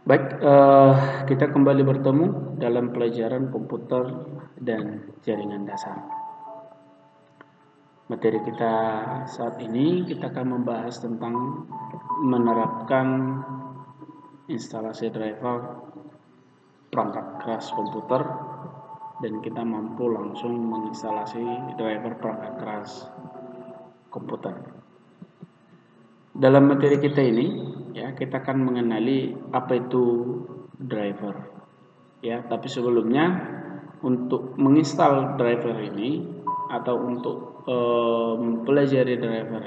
Baik, kita kembali bertemu dalam pelajaran komputer dan jaringan dasar. Materi kita saat ini kita akan membahas tentang menerapkan instalasi driver perangkat keras komputer dan kita mampu langsung menginstalasi driver perangkat keras komputer. Dalam materi kita ini, ya, kita akan mengenali apa itu driver. Ya, tapi sebelumnya untuk menginstal driver ini atau untuk mempelajari driver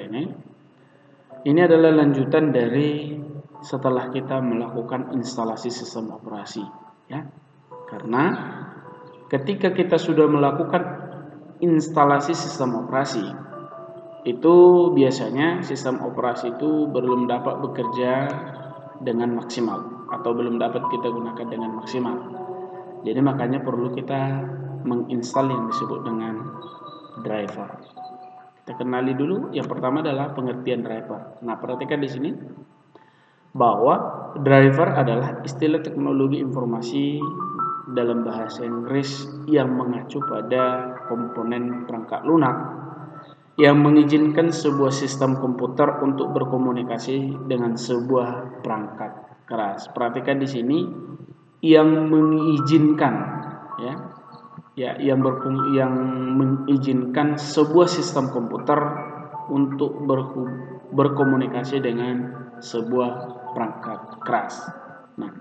ini adalah lanjutan dari setelah kita melakukan instalasi sistem operasi, ya. Karena ketika kita sudah melakukan instalasi sistem operasi, itu biasanya sistem operasi itu belum dapat bekerja dengan maksimal atau belum dapat kita gunakan dengan maksimal. Jadi makanya perlu kita menginstal yang disebut dengan driver. Kita kenali dulu, yang pertama adalah pengertian driver. Nah, perhatikan di sini bahwa driver adalah istilah teknologi informasi dalam bahasa Inggris yang mengacu pada komponen perangkat lunak yang mengizinkan sebuah sistem komputer untuk berkomunikasi dengan sebuah perangkat keras. Perhatikan di sini yang mengizinkan, yang mengizinkan sebuah sistem komputer untuk berkomunikasi dengan sebuah perangkat keras. Nah,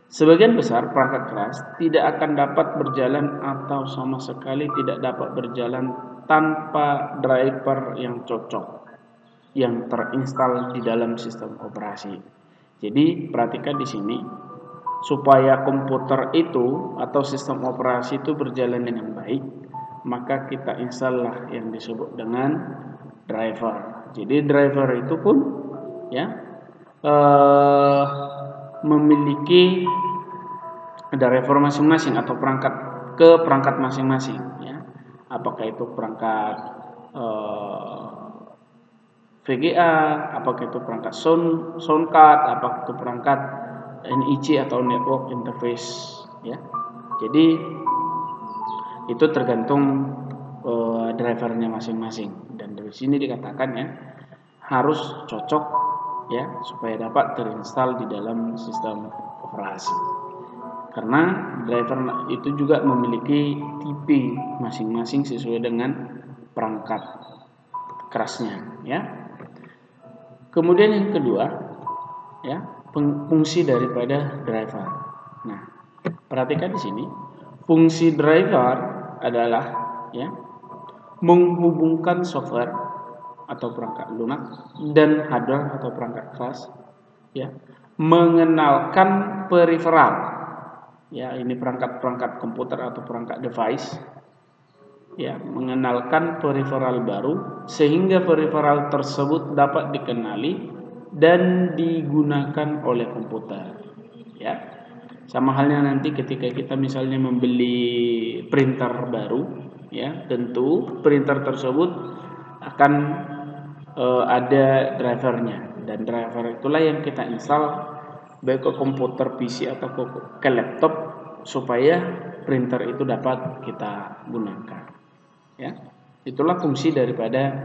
sebagian besar perangkat keras tidak akan dapat berjalan atau sama sekali tidak dapat berjalan tanpa driver yang cocok yang terinstal di dalam sistem operasi. Jadi perhatikan di sini, supaya komputer itu atau sistem operasi itu berjalan dengan baik, maka kita installah yang disebut dengan driver. Jadi driver itu pun memiliki driver masing-masing atau perangkat masing-masing, ya. Apakah itu perangkat VGA, apakah itu perangkat sound card, apakah itu perangkat NIC atau network interface, ya. Jadi itu tergantung drivernya masing-masing, dan dari sini dikatakan harus cocok supaya dapat terinstall di dalam sistem operasi. Karena driver itu juga memiliki tipe masing-masing sesuai dengan perangkat kerasnya, ya. Kemudian yang kedua, fungsi daripada driver. Nah, perhatikan di sini, fungsi driver adalah menghubungkan software atau perangkat lunak dan hardware atau perangkat keras, mengenalkan periferal, ini perangkat komputer atau perangkat device, mengenalkan periferal baru sehingga periferal tersebut dapat dikenali dan digunakan oleh komputer, sama halnya nanti ketika kita misalnya membeli printer baru, tentu printer tersebut akan ada drivernya, dan driver itulah yang kita install baik ke komputer PC atau ke laptop supaya printer itu dapat kita gunakan, itulah fungsi daripada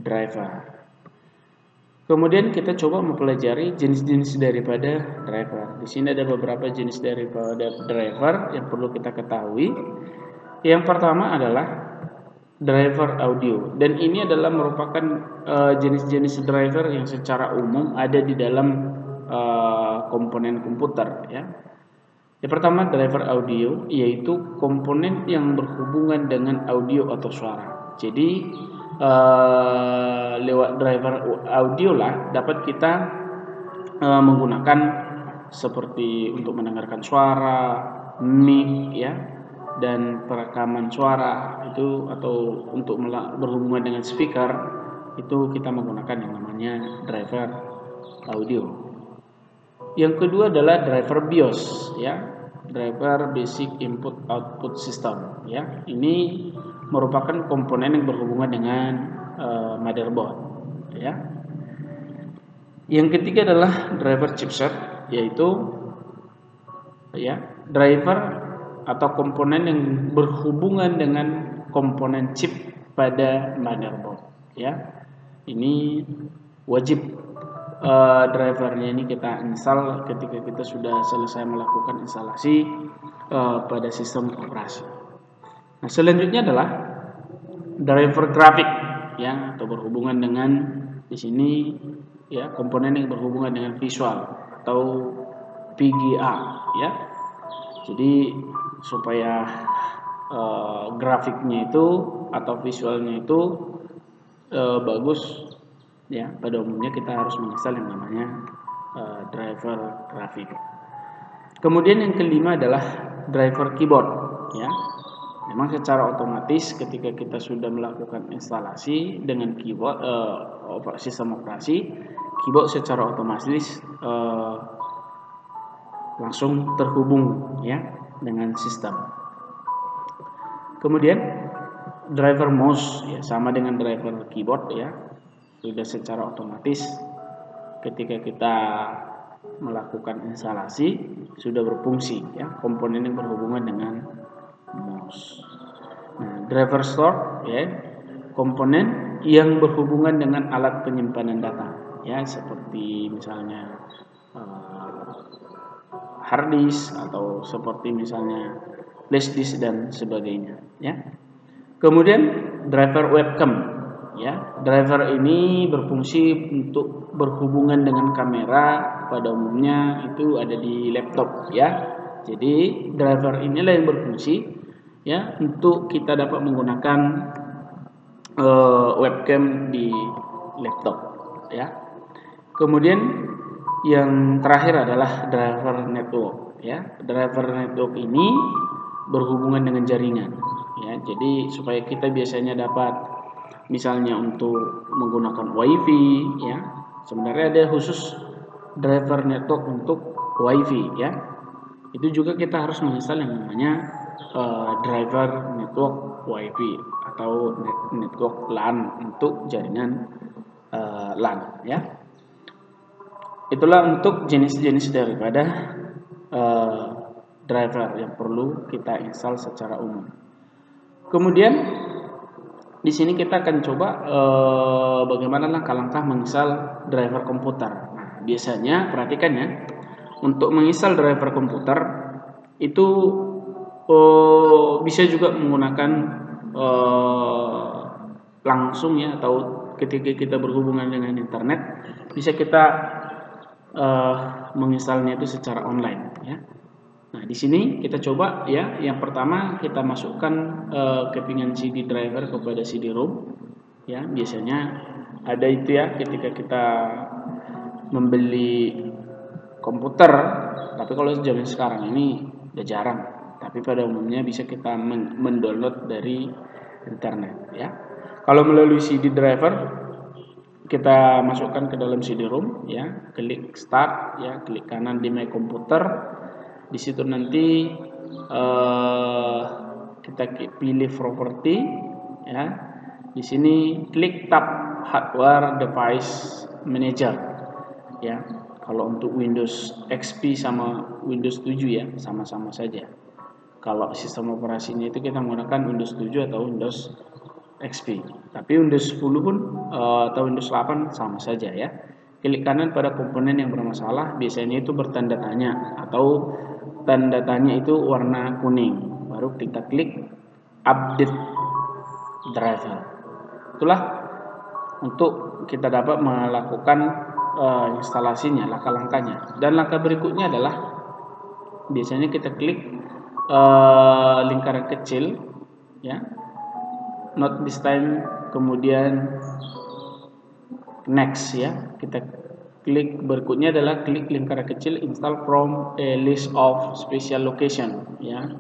driver. Kemudian kita coba mempelajari jenis-jenis daripada driver. Di sini ada beberapa jenis daripada driver yang perlu kita ketahui. Yang pertama adalah driver audio, dan ini adalah merupakan jenis-jenis driver yang secara umum ada di dalam komponen komputer, Yang pertama driver audio, yaitu komponen yang berhubungan dengan audio atau suara. Jadi lewat driver audio lah dapat kita menggunakan seperti untuk mendengarkan suara, mic, dan perekaman suara itu, atau untuk berhubungan dengan speaker itu kita menggunakan yang namanya driver audio. Yang kedua adalah driver BIOS, driver basic input output system, ini merupakan komponen yang berhubungan dengan motherboard, Yang ketiga adalah driver chipset, yaitu ya, driver atau komponen yang berhubungan dengan komponen chip pada motherboard, ya. Ini wajib drivernya ini kita install ketika kita sudah selesai melakukan instalasi pada sistem operasi. Nah, selanjutnya adalah driver grafik, ya, atau berhubungan dengan di sini, ya, komponen yang berhubungan dengan visual atau VGA, ya. Jadi supaya grafiknya itu atau visualnya itu bagus, ya, pada umumnya kita harus menginstal yang namanya driver grafik. Kemudian yang kelima adalah driver keyboard, ya. Memang secara otomatis ketika kita sudah melakukan instalasi dengan keyboard sistem operasi, keyboard secara otomatis langsung terhubung, ya, dengan sistem. Kemudian driver mouse, ya, sama dengan driver keyboard, ya, sudah secara otomatis ketika kita melakukan instalasi sudah berfungsi, ya, komponen yang berhubungan dengan mouse. Nah, driver store, ya, komponen yang berhubungan dengan alat penyimpanan data, ya, seperti misalnya hard disk atau seperti misalnya flash disk dan sebagainya, ya. Kemudian driver webcam, ya. Driver ini berfungsi untuk berhubungan dengan kamera, pada umumnya itu ada di laptop, ya. Jadi driver inilah yang berfungsi, ya, untuk kita dapat menggunakan webcam di laptop, ya. Kemudian yang terakhir adalah driver network, ya. Driver network ini berhubungan dengan jaringan, ya. Jadi supaya kita biasanya dapat misalnya untuk menggunakan WiFi, ya. Sebenarnya ada khusus driver network untuk WiFi, ya. Itu juga kita harus menginstal yang namanya driver network WiFi atau network LAN untuk jaringan LAN, ya. Itulah untuk jenis-jenis daripada driver yang perlu kita install secara umum. Kemudian di sini kita akan coba bagaimana langkah-langkah menginstal driver komputer. Nah, biasanya perhatikan, ya, untuk menginstal driver komputer itu bisa juga menggunakan langsung, ya, atau ketika kita berhubungan dengan internet bisa kita menginstalnya itu secara online, ya. Nah, di sini kita coba, ya. Yang pertama kita masukkan kepingan CD driver kepada CD-ROM, ya. Biasanya ada itu, ya, ketika kita membeli komputer, tapi kalau zaman sekarang ini udah jarang. Tapi pada umumnya bisa kita mendownload dari internet, ya. Kalau melalui CD driver kita masukkan ke dalam CD-ROM, ya, klik start, ya, klik kanan di My Computer. Di situ nanti kita pilih property, ya. Di sini klik tab hardware device manager, ya. Kalau untuk Windows XP sama Windows 7, ya, sama-sama saja. Kalau sistem operasinya itu kita menggunakan Windows 7 atau Windows XP. Tapi Windows 10 pun atau Windows 8 sama saja, ya. Klik kanan pada komponen yang bermasalah, biasanya itu bertanda tanya atau tanda tanya itu warna kuning. Baru kita klik update driver. Itulah untuk kita dapat melakukan instalasinya, langkah-langkahnya. Dan langkah berikutnya adalah biasanya kita klik lingkaran kecil, ya. Not this time, kemudian next, ya. Kita klik berikutnya adalah klik lingkaran kecil install from a list of special location, ya.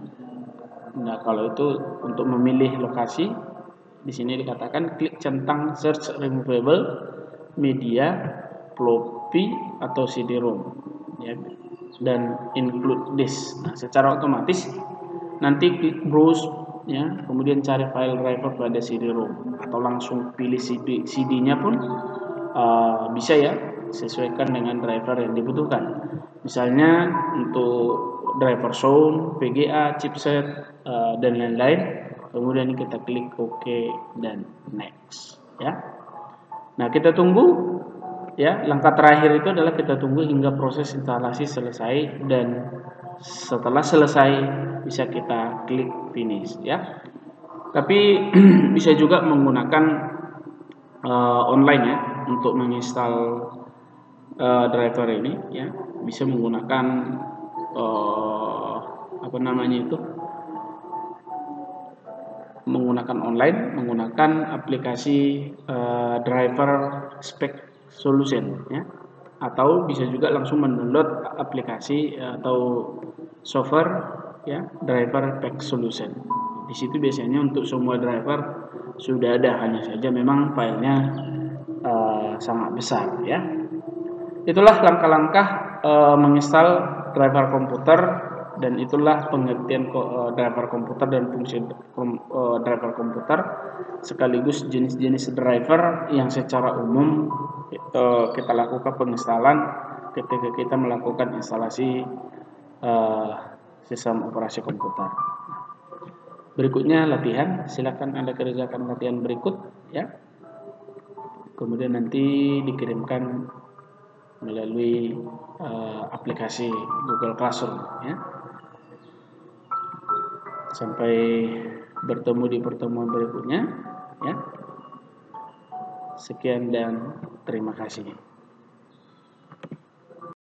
Nah, kalau itu untuk memilih lokasi, di sini dikatakan klik centang search removable media floppy atau CD-ROM, ya, dan include this. Nah, secara otomatis nanti klik browse, ya, kemudian cari file driver pada CD-ROM atau langsung pilih CD-nya pun bisa, ya, sesuaikan dengan driver yang dibutuhkan. Misalnya untuk driver sound, VGA, chipset, dan lain-lain. Kemudian kita klik OK dan next, ya. Nah, kita tunggu, ya. Langkah terakhir itu adalah kita tunggu hingga proses instalasi selesai, dan setelah selesai bisa kita klik finish, ya. Tapi bisa juga menggunakan online, ya, untuk menginstal driver ini, ya. Bisa menggunakan apa namanya itu, menggunakan online, menggunakan aplikasi driver spec solution, ya. Atau bisa juga langsung mendownload aplikasi atau software, ya, driver pack solution. Di situ biasanya untuk semua driver sudah ada, hanya saja memang filenya sangat besar, ya. Itulah langkah-langkah menginstal driver komputer, dan itulah pengertian driver komputer dan fungsi driver komputer, sekaligus jenis-jenis driver yang secara umum kita lakukan penginstalan ketika kita melakukan instalasi sistem operasi komputer. Berikutnya latihan, silakan Anda kerjakan latihan berikut, ya. Kemudian nanti dikirimkan melalui aplikasi Google Classroom, ya. Sampai bertemu di pertemuan berikutnya, ya. Sekian dan terima kasih.